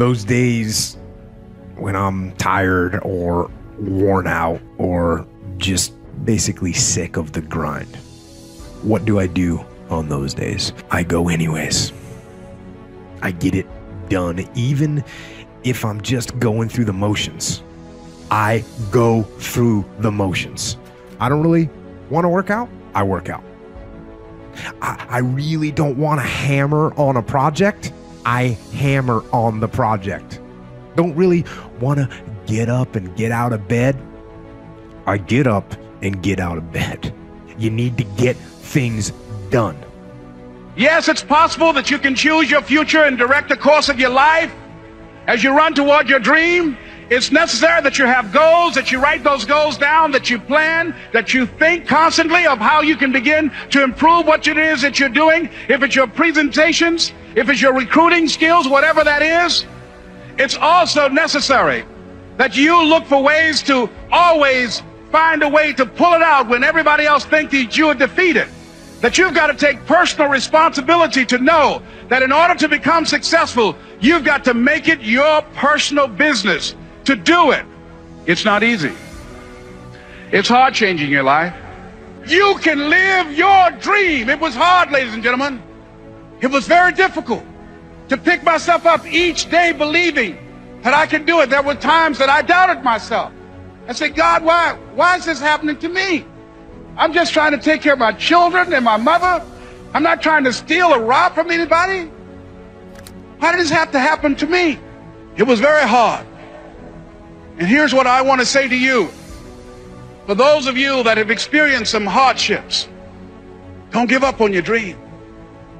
Those days when I'm tired or worn out or just basically sick of the grind. What do I do on those days? I go anyways. I get it done, even if I'm just going through the motions. I go through the motions. I don't really want to work out. I work out. I really don't want to hammer on a project. I hammer on the project. Don't really want to get up and get out of bed. I get up and get out of bed. You need to get things done. Yes, it's possible that you can choose your future and direct the course of your life as you run toward your dream. It's necessary that you have goals, that you write those goals down, that you plan, that you think constantly of how you can begin to improve what it is that you're doing. If it's your presentations, if it's your recruiting skills, whatever that is, it's also necessary that you look for ways to always find a way to pull it out when everybody else thinks that you are defeated. That you've got to take personal responsibility to know that in order to become successful, you've got to make it your personal business to do it. It's not easy. It's hard changing your life. You can live your dream. It was hard, ladies and gentlemen. It was very difficult to pick myself up each day believing that I could do it. There were times that I doubted myself. I said, God, why is this happening to me? I'm just trying to take care of my children and my mother. I'm not trying to steal or rob from anybody. Why did this have to happen to me? It was very hard. And here's what I want to say to you. For those of you that have experienced some hardships, don't give up on your dream.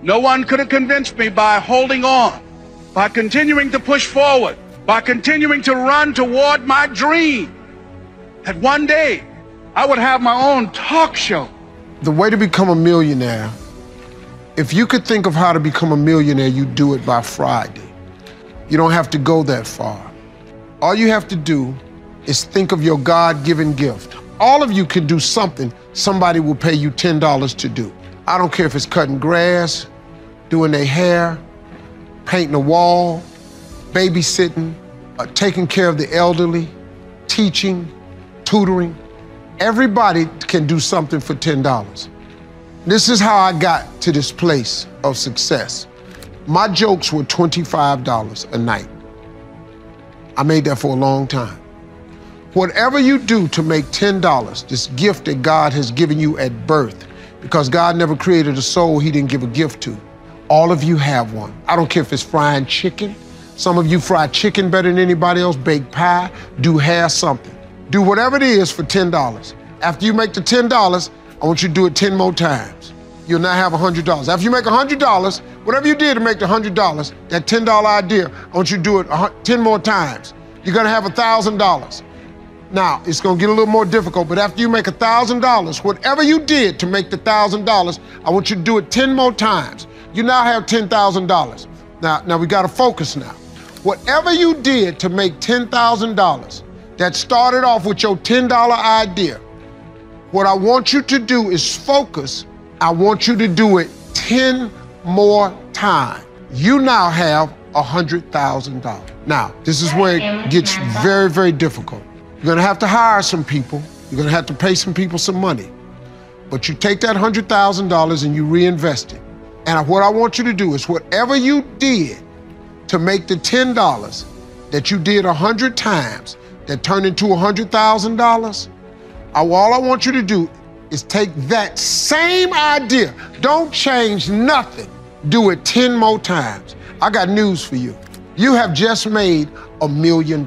No one could have convinced me by holding on, by continuing to push forward, by continuing to run toward my dream, that one day I would have my own talk show. The way to become a millionaire, if you could think of how to become a millionaire, you do it by Friday. You don't have to go that far. All you have to do is think of your God-given gift. All of you can do something somebody will pay you $10 to do. I don't care if it's cutting grass, doing their hair, painting a wall, babysitting, taking care of the elderly, teaching, tutoring. Everybody can do something for $10. This is how I got to this place of success. My jokes were $25 a night. I made that for a long time. Whatever you do to make $10, this gift that God has given you at birth, because God never created a soul He didn't give a gift to. All of you have one. I don't care if it's frying chicken. Some of you fry chicken better than anybody else, bake pie, do hair, something. Do whatever it is for $10. After you make the $10, I want you to do it 10 more times. You'll now have $100. After you make $100, whatever you did to make the $100, that $10 idea, I want you to do it 10 more times. You're gonna have $1,000. Now, it's gonna get a little more difficult, but after you make $1,000, whatever you did to make the $1,000, I want you to do it 10 more times. You now have $10,000. Now we gotta focus now. Whatever you did to make $10,000, that started off with your $10 idea, what I want you to do is focus. I want you to do it 10 more times. You now have $100,000. Now, this is where it gets very, very difficult. You're gonna have to hire some people. You're gonna have to pay some people some money. But you take that $100,000 and you reinvest it. And what I want you to do is whatever you did to make the $10 that you did 100 times, that turned into $100,000, all I want you to do is take that same idea. Don't change nothing. Do it 10 more times. I got news for you. You have just made $1 million.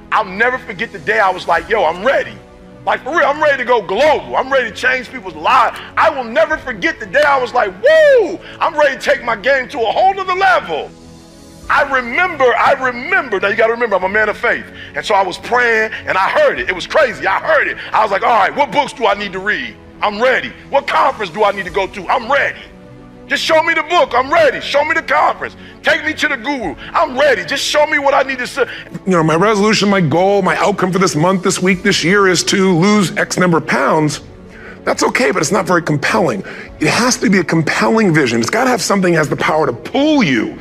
I'll never forget the day I was like, yo, I'm ready. Like, for real, I'm ready to go global. I'm ready to change people's lives. I will never forget the day I was like, woo, I'm ready to take my game to a whole nother level. I remember, now you gotta remember, I'm a man of faith. And so I was praying and I heard it. It was crazy, I heard it. I was like, all right, what books do I need to read? I'm ready. What conference do I need to go to? I'm ready. Just show me the book. I'm ready. Show me the conference. Take me to the guru. I'm ready. Just show me what I need to say. My resolution, my goal, my outcome for this month, this week, this year is to lose X number of pounds. That's okay, but it's not very compelling. It has to be a compelling vision. It's got to have something that has the power to pull you,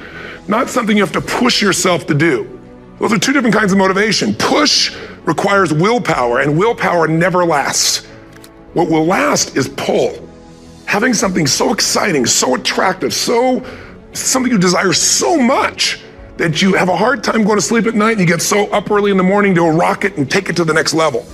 not something you have to push yourself to do. Those are two different kinds of motivation. Push requires willpower, and willpower never lasts. What will last is pull. Having something so exciting, so attractive, something you desire so much that you have a hard time going to sleep at night and you get so up early in the morning to rock it and take it to the next level.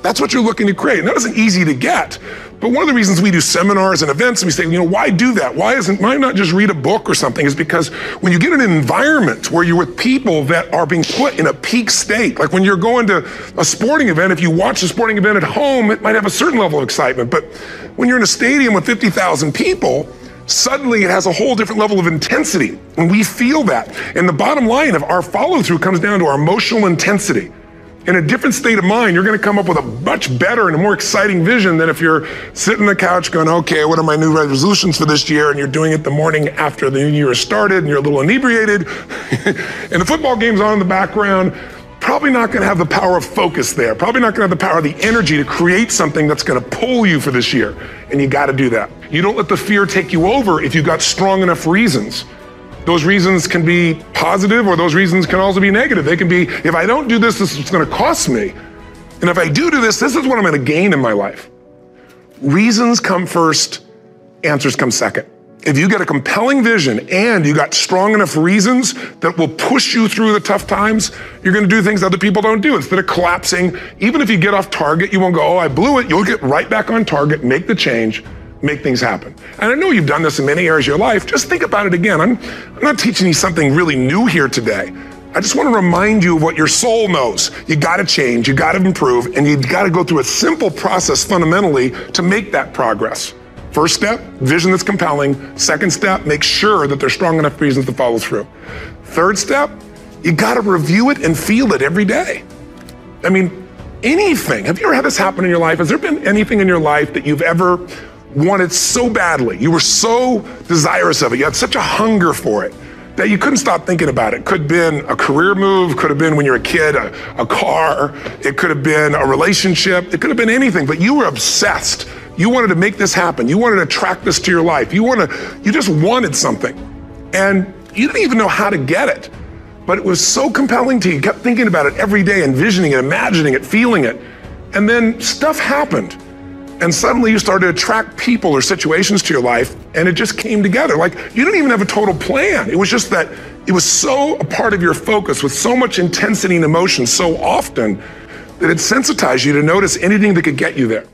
That's what you're looking to create. And that isn't easy to get. But one of the reasons we do seminars and events and we say, why do that? Why not just read a book or something? Is because when you get in an environment where you're with people that are being put in a peak state, like when you're going to a sporting event, if you watch a sporting event at home, it might have a certain level of excitement. But when you're in a stadium with 50,000 people, suddenly it has a whole different level of intensity. And we feel that. And the bottom line of our follow-through comes down to our emotional intensity. In a different state of mind, you're going to come up with a much better and a more exciting vision than if you're sitting on the couch going, okay, what are my new resolutions for this year? And you're doing it the morning after the new year has started and you're a little inebriated and the football game's on in the background. Probably not going to have the power of focus there. Probably not going to have the power of the energy to create something that's going to pull you for this year. And you got to do that. You don't let the fear take you over if you've got strong enough reasons. Those reasons can be positive or those reasons can also be negative. They can be, if I don't do this, this is what's going to cost me. And if I do this, this is what I'm going to gain in my life. Reasons come first, answers come second. If you get a compelling vision and you got strong enough reasons that will push you through the tough times, you're going to do things other people don't do. Instead of collapsing, even if you get off target, you won't go, oh, I blew it. You'll get right back on target, make the change, make things happen. And I know you've done this in many areas of your life. Just think about it again. I'm not teaching you something really new here today. I just want to remind you of what your soul knows. You got to change, you got to improve, and you got to go through a simple process fundamentally to make that progress. First step, vision that's compelling. Second step, make sure that there's strong enough reasons to follow through. Third step, you got to review it and feel it every day. I mean, anything. Have you ever had this happen in your life? Has there been anything in your life that you've ever wanted so badly? You were so desirous of it. You had such a hunger for it that you couldn't stop thinking about it. Could have been a career move, could have been when you were a kid, a car, it could have been a relationship, it could have been anything, but you were obsessed. You wanted to make this happen. You wanted to attract this to your life. You just wanted something. And you didn't even know how to get it. But it was so compelling to you. You kept thinking about it every day, envisioning it, imagining it, feeling it. And then stuff happened. And suddenly you started to attract people or situations to your life, and it just came together. Like, you didn't even have a total plan. It was just that it was so a part of your focus with so much intensity and emotion so often that it sensitized you to notice anything that could get you there.